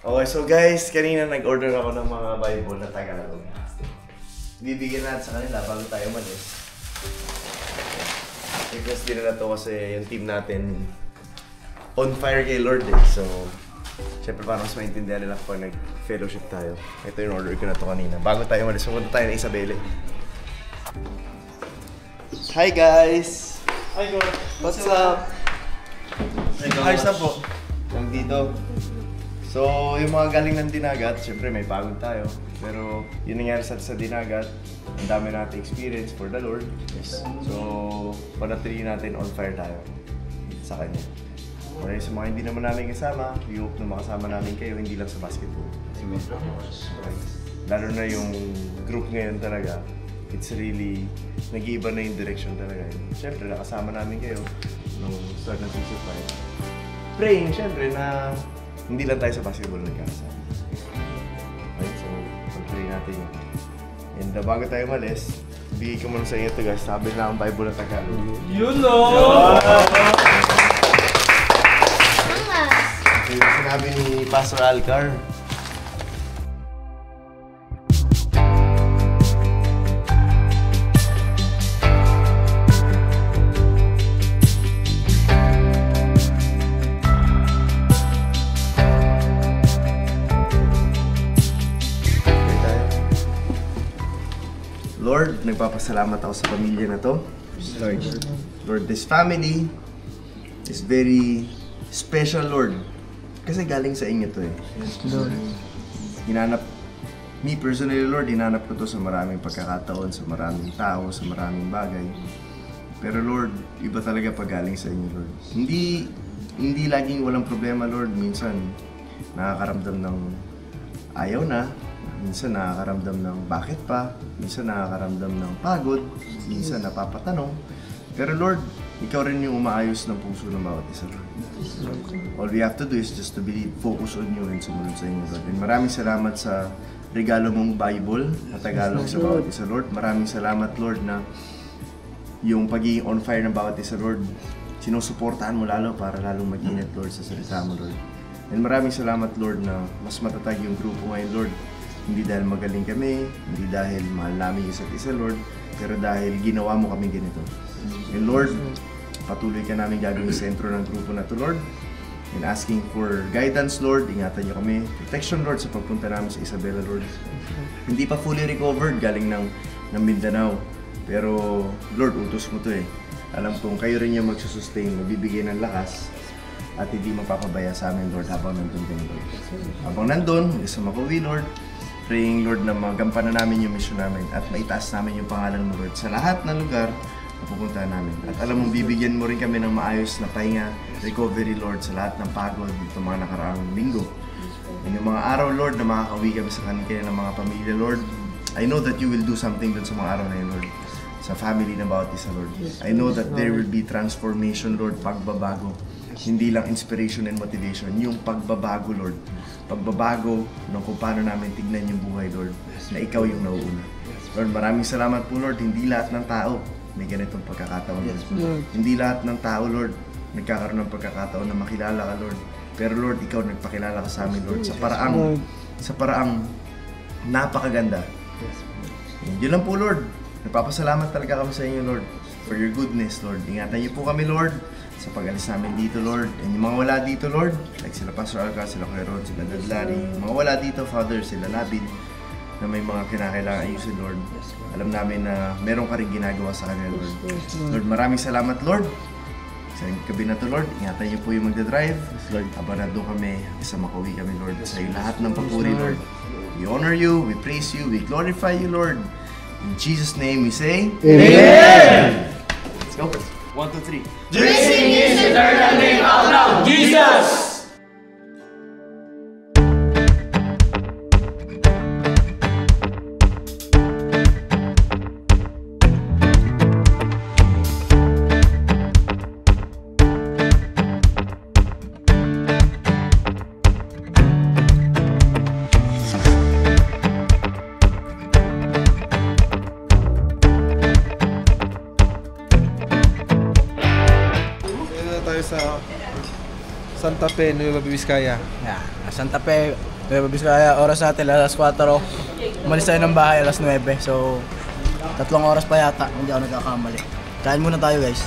Okay, so guys, kanina nag-order ako ng mga Bible na Tagalog. Bibigyan natin sa kanila bago tayo malis. Request din na to kasi yung team natin on fire kay Lord eh. So, syempre para mas maintindihan nila kapag nag-fellowship tayo. Ito yung order ko na to kanina. Bago tayo malis, pumunta tayo ng Isabela. Hi guys! Hi God! What's up? Ayos na po. Lang dito. So, yung mga galing ng Dinagat, syempre may pagod tayo. Pero yun nangyari sa Dinagat, ang dami natin experience for the Lord. Yes. So, panatili natin on fire tayo sa Kanya. Kaya sa mga hindi naman namin kasama, we hope na makasama namin kayo, hindi lang sa basketball. Okay. Lalo na yung group ngayon talaga, it's really, nag-iiba na yung direction talaga. Syempre, nakasama namin kayo nung start ng season 5. Praying, syempre, na hindi lang tayo sa basketball nagkakasama. Okay, so pag-pray natin yun. And bago tayo malis, bigay ko muna sa inyo ito guys, sabi na ang Bible ng Tagalog. Yun o! Ito yung sinabi ni Pastor Alcar. Lord, nagpapasalamat ako sa pamilya na to. Lord, this family is very special, Lord. Kasi galing sa inyo to eh. Hinanap, me personally, Lord, hinanap ko to sa maraming pagkakataon, sa maraming tao, sa maraming bagay. Pero Lord, iba talaga pag galing sa inyo, Lord. Hindi laging walang problema, Lord. Minsan, nakakaramdam ng ayaw na. Minsan nakakaramdam ng bakit pa, minsan nakakaramdam ng pagod, minsan napapatanong. Pero Lord, Ikaw rin yung umaayos ng puso ng bawat isa. All we have to do is just to believe, focus on you and sumunod sa inyo, Lord. And maraming salamat sa regalo mong Bible na Tagalog sa bawat isa, Lord. Maraming salamat, Lord, na yung pagiging on fire ng bawat isa, Lord, sinusuportahan mo lalo para lalong mag-ingat, Lord, sa salita mo, Lord. And maraming salamat, Lord, na mas matatag yung grupo ngayon, Lord. Hindi dahil magaling kami, hindi dahil mahal namin yung isa't isa, Lord, pero dahil ginawa mo kami ganito. And Lord, patuloy ka namin gagawin sa sentro ng grupo na to, Lord. And asking for guidance, Lord, ingatan niyo kami. Protection, Lord, sa pagpunta namin sa Isabela, Lord. Hindi pa fully recovered, galing ng Mindanao. Pero, Lord, utos mo to eh. Alam kong kayo rin yung magsusustain, magbibigay ng lakas at hindi magpapabaya sa amin, Lord, habang nandun din, Lord. Habang nandun, gusto makuwi, Lord, praying, Lord, na magampanan namin yung mission namin at maitaas namin yung pangalan mo, Lord, sa lahat ng lugar na pupuntahan namin. At alam mo, bibigyan mo rin kami ng maayos na pahinga, recovery, Lord, sa lahat ng pagod dito mga nakaraang linggo. And yung mga araw, Lord, na makakauwi kami sa kanila ng mga pamilya, Lord, I know that you will do something dun sa mga araw na yun, Lord, sa family ng bawat isa, Lord. I know that there will be transformation, Lord, pagbabago. Hindi lang inspiration and motivation, yung pagbabago, Lord. Pagbabago ng kung paano namin tignan yung buhay, Lord, na ikaw yung nauuna. Lord, maraming salamat po, Lord. Hindi lahat ng tao may ganitong pagkakataon, Lord. Hindi lahat ng tao, Lord, nagkakaroon ng pagkakataon na makilala ka, Lord. Pero Lord, ikaw nagpakilala ka sa amin, Lord, sa paraang napakaganda. Yun lang po, Lord. Nagpapasalamat talaga kami sa inyo, Lord, for your goodness, Lord. Ingatan niyo po kami, Lord, sa pag-alis namin dito, Lord. And yung mga wala dito, Lord, like sila Pastor Alca, sila Kuya Rod, sila Dadlari, yung mga wala dito, Father, sila Labid, na may mga kinakailangan ayusin, Lord. Alam namin na meron ka rin ginagawa sa kanila, Lord. Lord, maraming salamat, Lord. Sa gabi na to, Lord, ingatan niyo po yung magdadrive. Lord, habang nandun kami, isa makauwi kami, Lord. Sa iyo lahat ng papuri, Lord. We honor you, we praise you, we glorify you, Lord. In Jesus' name we say, Amen! Let's go. 1, 2, 3. Blessing is eternal name out loud, Jesus! Sa Santa Fe, Nueva Vizcaya. Yeah, Santa Fe, Nueva Vizcaya, oras natin alas 4. Umalis tayo ng bahay alas 9. So, 3 oras pa yata, hindi ako nagkakamali. Kain muna tayo guys.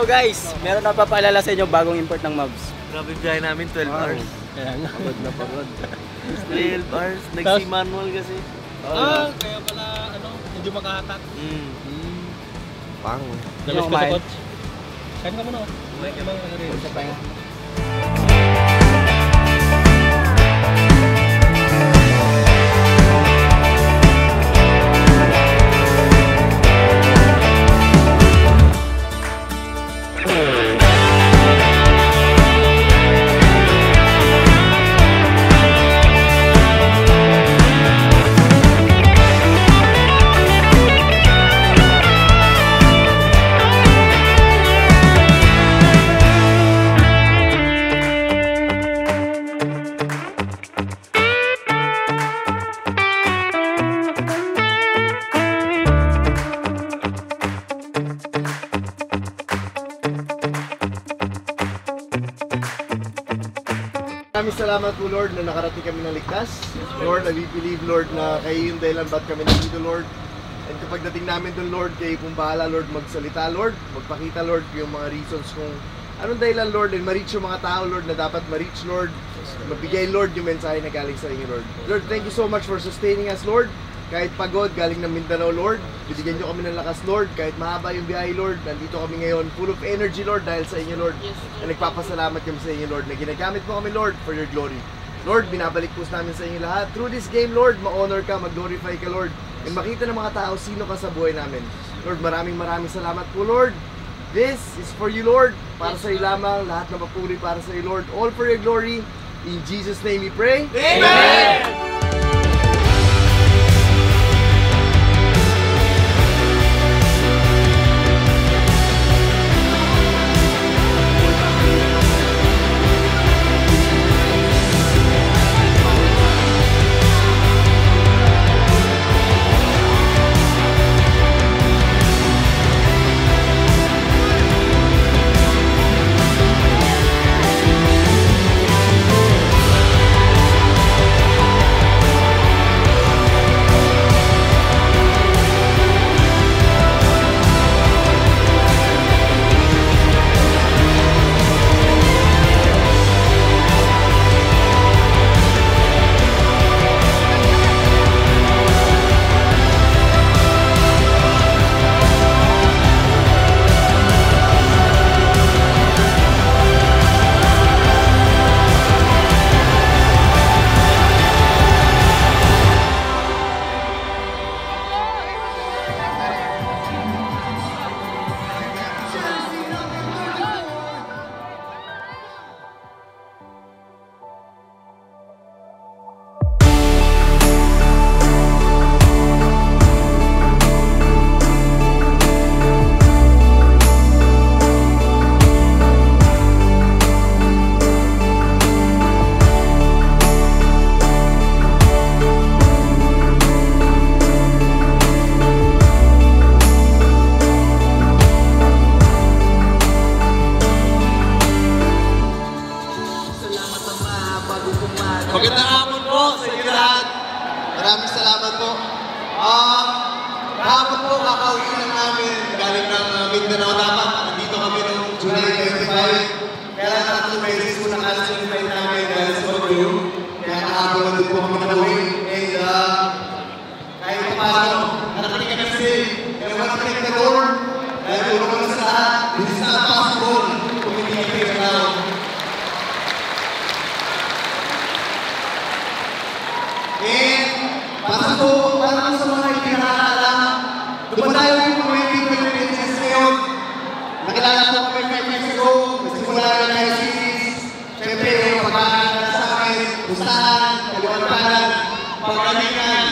Guys, meron na papaalala sa inyo bagong import ng Mavs. Grabe biyahe namin, 12 hours. Kaya nga. Pagod na pagod. 12 hours, nagsi-manual kasi. Kaya pala, medyo makahatak. Pang. Labas ka sa coach. Kain ka muna. Kumain ka mga rin. Sa pahinga. Maraming salamat po Lord na nakarating kami ng ligtas. Lord, I believe Lord na kayo yung dahilan ba't kami nandito Lord. And kapag dating namin doon Lord, kayo pong bahala Lord magsalita Lord. Magpakita Lord yung mga reasons kung anong dahilan Lord and ma-reach yung mga tao Lord na dapat ma-reach Lord. Mabigay Lord yung mensahe na galing sa inyo Lord. Lord, thank you so much for sustaining us Lord. Kahit pagod, galing ng Mindanao Lord. Binigyan nyo kami ng lakas Lord. Kahit mahaba yung biyahe Lord, nandito kami ngayon full of energy Lord dahil sa inyo Lord. Na nagpapasalamat kami sa inyo Lord na ginagamit mo kami Lord for your glory. Lord, binabalik po namin sa inyo lahat. Through this game Lord, ma-honor ka, mag-glorify ka Lord. And makita ng mga tao sino ka sa buhay namin. Lord, maraming salamat po Lord. This is for you Lord. Para sa iyo lamang, lahat na papuri para sa iyo Lord. All for your glory. In Jesus' name we pray. Amen! Magandang hapon po sa inyo lahat. Maraming salamat po. Kahapon po, kakauwi lang namin galing ng Mindanao dapat. Nandito kami noong July 25. Kaya nakatunod beses po nakasunod namin dahil sa pag-uwi. Kaya nakagawa din po kami na uwi. And kahit pa paano, narating kami kasi, kaya wala kami na Lord. Dahil ulo ko sa lahat, this is not possible kung hindi kami nagkakaroon. And para sa mga hindi nakakaalam, dumadayo po kami dito yung business ngayon. Nakilala po kami 5 years ago, nagsimula na tayo series. Siyempre, yung pagkakala sa amin, pustahan, kaliwantanan, pagkalingan,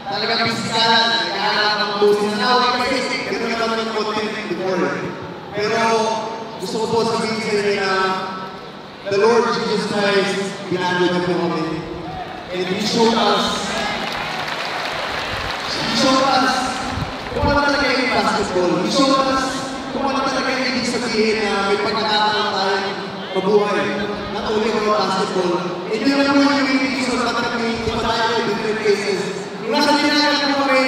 talagang pisikalan, nagkakaroon ng business na away kasi ganun naman yung content before. Pero gusto ko po sabihin sa inyo na the Lord Jesus Christ, binago niya po kami. And He showed us kung ano talaga yung basketball. He showed us kung ano talaga yung ibig sabihin na may pagkakataon tayong mabuhay. Not only about basketball. Hindi naman po yung ibig sabihin na kami iba tayo in different places. Yung nasa dinagan po kami,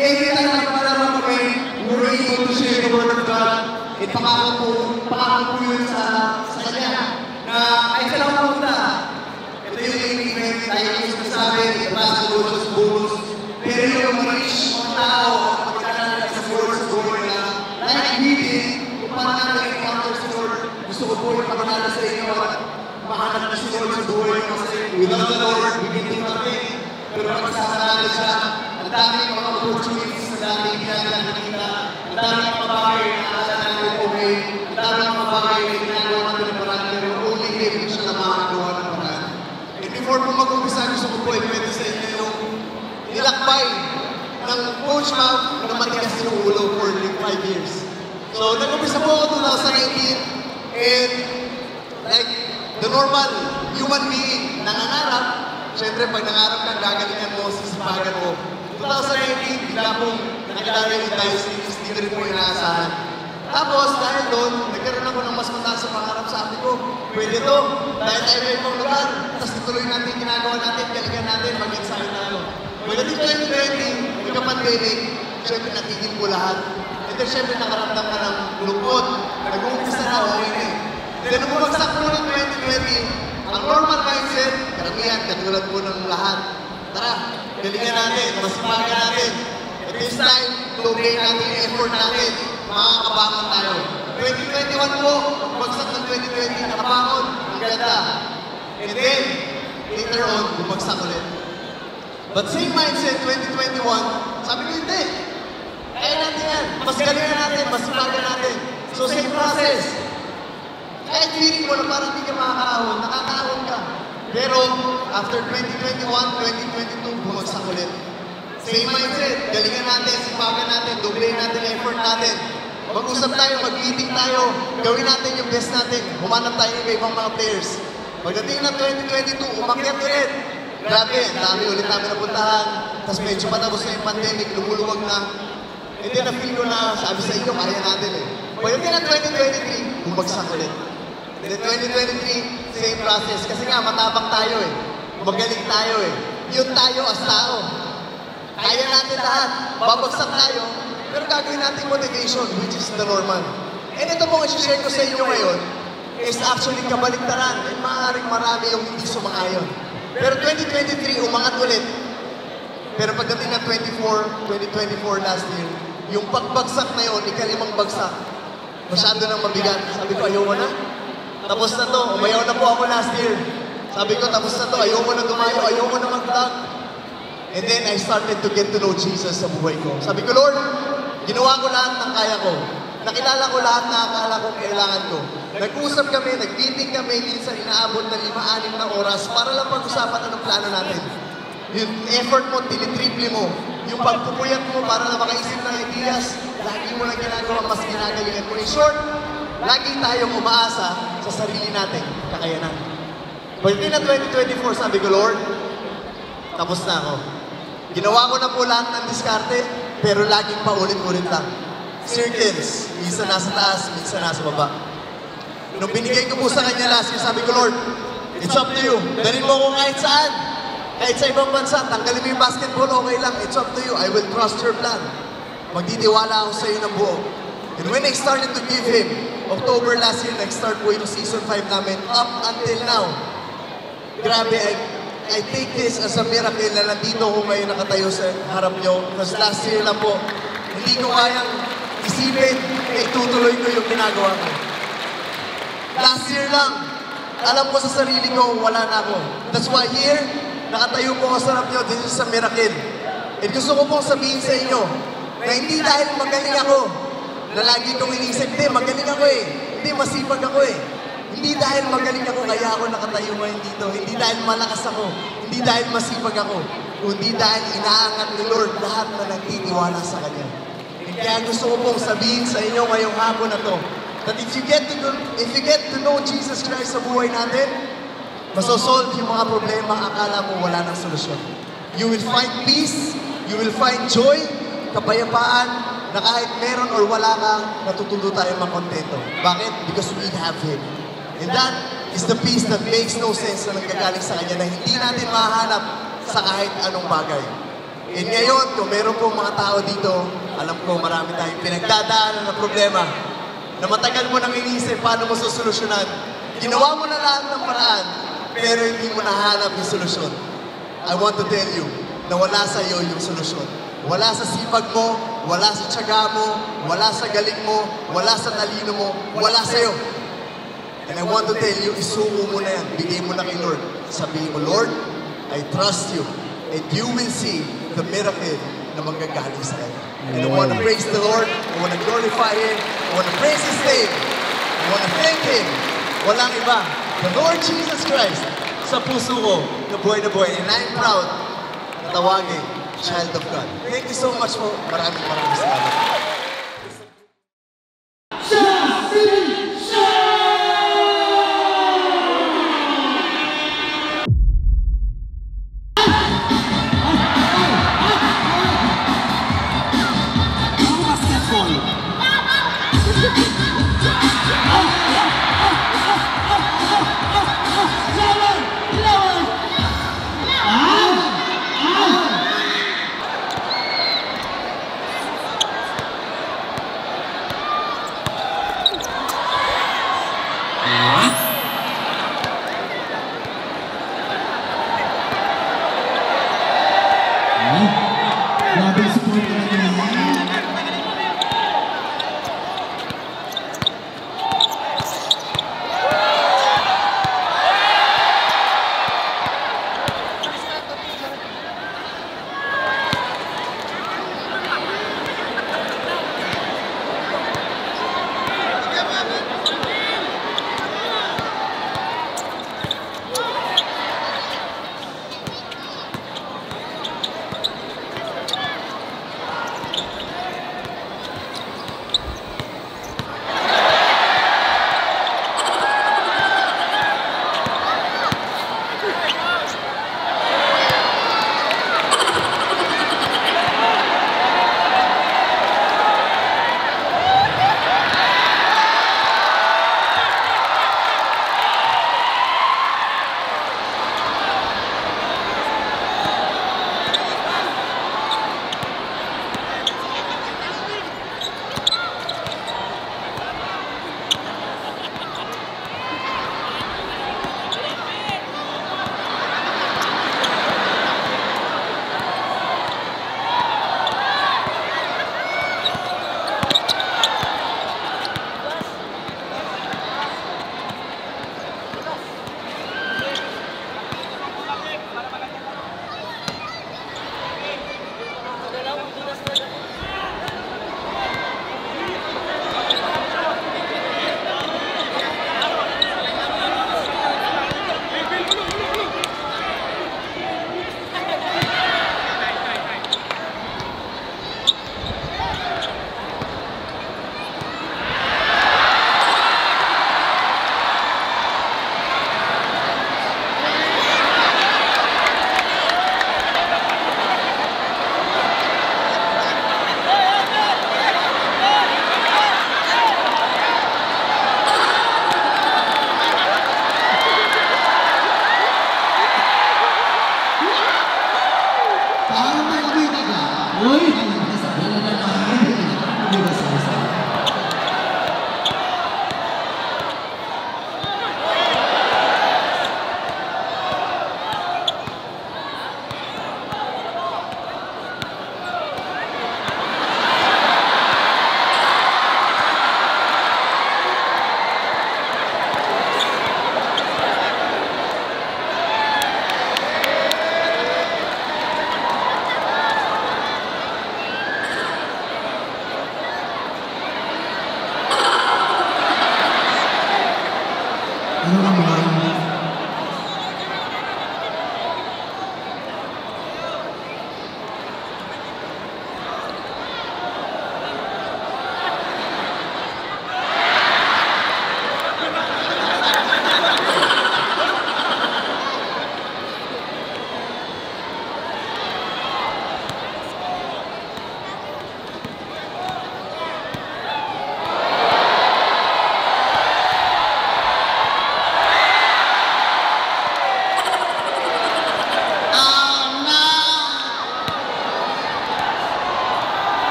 every time na palaro kami, we were able to share the word of God. At pangako po yun sa kanya na ay salamat po na. Ito yung event tayo yung sinasabi, basketball sa bonus. Pero yung mga tao, pagkakaroon nila sa sports board na like-reading, kung paano na encounter sa Lord, gusto ko po ipagkakala sa inyo at mahanap na si Lord sa buhay kasi without the Lord, we can do nothing. Pero pagsama natin siya, ang daming mga opportunities na daming ginagawa nakita, ang daming mga bagay na akala natin okay, ang daming mga bagay na ginagawa natin ng parang pero only Him siya na makagawa ng parang. And before po mag-umpisa, gusto ko po ikwento sa inyo yung nilakbay ng Coach Mav na matigas yung ulo for 5 years. So, nag-umpisa po ako 2018 and like the normal human being nangangarap, syempre pag nangarap kang gagalingan mo, sisipagan mo. 2019, bigla pong nakilala yung diocese, hindi ko rin po inaasahan. Tapos, dahil doon, nagkaroon ako ng mas mataas sa pangarap. Sabi ko, pwede to, dahil tayo may ibang lugar, tapos ituloy natin, ginagawa natin, galingan natin, mag-insign tayo. Pagdating 2020, magka-pandemic, syempre natigil po lahat. And then syempre nakaramdam ka ng lungkot, nag-uumpisa na okay na eh. Then nung bumagsak po ng 2020, ang normal mindset, karamihan, katulad po ng lahat. Tara, galingan natin, masipagan natin. At this time, tuloy natin yung effort natin, makakabangon tayo. 2021 po, bumagsak ng 2020, nakabangon, ang ganda. And then, later on, bumagsak ulit. But same mindset, 2021, sabi ko hindi. Kaya natin yan. Mas galingan natin, mas sipagan natin. So same process. Kahit feeling mo na parang hindi ka makakaahon, nakakaahon ka. Pero after 2021, 2022, bumagsak ulit. Same mindset, galingan natin, sipagan natin, doublein natin yung effort natin. Mag-usap tayo, mag-meeting tayo, gawin natin yung best natin. Humanap tayo ng ibang mga players. Pagdating ng 2022, umakyat ulit. Grabe, dami ulit namin napuntahan. Tapos medyo matapos na yung pandemic, lumuluwag na. And then na-feel ko na, sabi sa inyo, kaya natin eh. Pagdating ng 2023, bumagsak ulit. And then 2023, same process. Kasi nga, matapang tayo eh. Magaling tayo eh. Yun tayo as tao. Kaya natin lahat. Babagsak tayo. Pero gagawin natin motivation, which is the normal. And ito po, isi-share ko sa inyo ngayon, is actually kabaliktaran. And maaaring marami yung hindi sumaayon. Pero 2023, umangat ulit. Pero pagdating ng 2024 last year, yung pagbagsak na yun, ikalimang bagsak, masyado nang mabigat. Sabi ko, ayaw mo na. Tapos na to, umayaw na po ako last year. Sabi ko, tapos na to, ayaw mo na tumayo, ayaw mo na mag-vlog. And then I started to get to know Jesus sa buhay ko. Sabi ko, Lord, ginawa ko lahat ng kaya ko. Nakilala ko lahat na akala kong kailangan ko. Nag-usap kami, nag-meeting kami, minsan inaabot ng 5-6 na oras para lang pag-usapan anong plano natin. Yung effort mo, tinitriple mo. Yung pagpupuyat mo para na makaisip ng ideas, lagi mo na ginagawa, mas ginagalingan mo. In short, lagi tayong umaasa sa sarili natin, kakayanan. Pagdating na 2024, sabi ko, Lord, tapos na ako. Ginawa ko na po lahat ng diskarte, pero laging paulit-ulit lang. Circles, minsan nasa taas, minsan nasa baba. Nung binigay ko po sa kanya last year, sabi ko, Lord, it's up to you. Dalhin mo ko kahit saan. Kahit sa ibang bansa, tanggalin mo yung basketball, okay lang. It's up to you. I will trust your plan. Magtitiwala ako sa iyo ng buo. And when I started to give Him, October last year, nag-start po yung season 5 namin, up until now. Grabe, I take this as a miracle na nandito ko ngayon nakatayo sa harap nyo. Because last year lang po, hindi ko kayang isipin na itutuloy ko yung ginagawa ko. Last year lang, alam ko sa sarili ko, wala na ako. That's why here, nakatayo po ako sa harap nyo, this is a miracle. And gusto ko pong sabihin sa inyo, na hindi dahil magaling ako, na lagi kong inisip, hindi, magaling ako eh. Hindi, masipag ako eh. Hindi dahil magaling ako, kaya ako nakatayo ngayon dito. Hindi dahil malakas ako. Hindi dahil masipag ako. Kundi dahil inaangat ni Lord lahat na nagtitiwala sa Kanya. Kaya gusto ko pong sabihin sa inyo ngayong hapon na to, that if you get to know Jesus Christ sa buhay natin, masosolve yung mga problema, akala mo wala nang solusyon. You will find peace, you will find joy, kapayapaan, na kahit meron or wala ka, natututo tayo makontento. Bakit? Because we have Him. And that is the peace that makes no sense na nanggagaling sa Kanya na hindi natin mahanap sa kahit anong bagay. And ngayon, kung meron pong mga tao dito, alam ko marami tayong pinagdadaanan na problema na matagal mo nang inisip paano mo susolusyonan. Ginawa mo na lahat ng paraan, pero hindi mo nahanap yung solusyon. I want to tell you na wala sa iyo yung solusyon. Wala sa sipag mo, wala sa tiyaga mo, wala sa galing mo, wala sa talino mo, wala sa iyo. And I want to tell you, isuko mo na yan, bigay mo na kay Lord. Sabihin mo, Lord, I trust you, and you will see the miracle na manggagaling sa Kanya. And I want to praise the Lord, I want to glorify Him, I want to praise His name, I want to thank Him. Walang iba, the Lord Jesus Christ, sa puso ko, na buhay, and I'm proud na tawagin, child of God. Thank you so much po. Maraming salamat.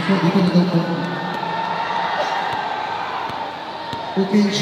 po, dito na daw po. Okay, G.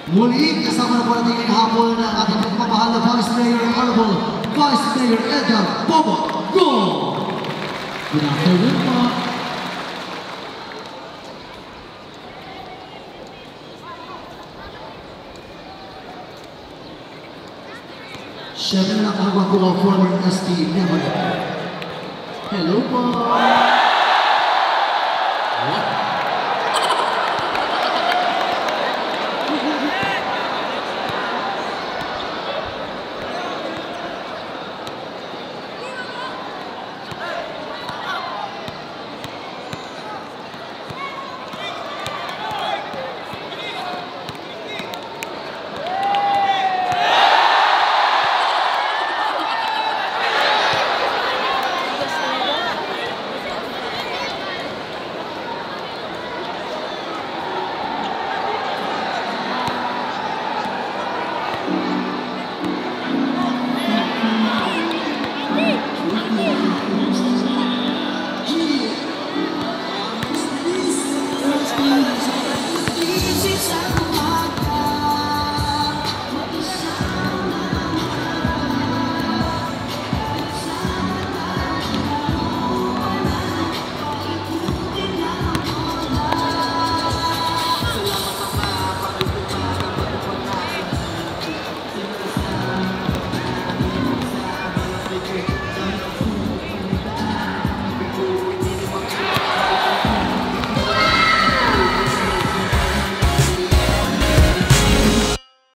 Muli, kasama na po natin ngayong hapon ng ating pagmamahal na Vice Mayor Honorable Vice Mayor Edgar Bobo Go! Good afternoon po. Siyempre na nakakagawa ko former ST member. Hello po!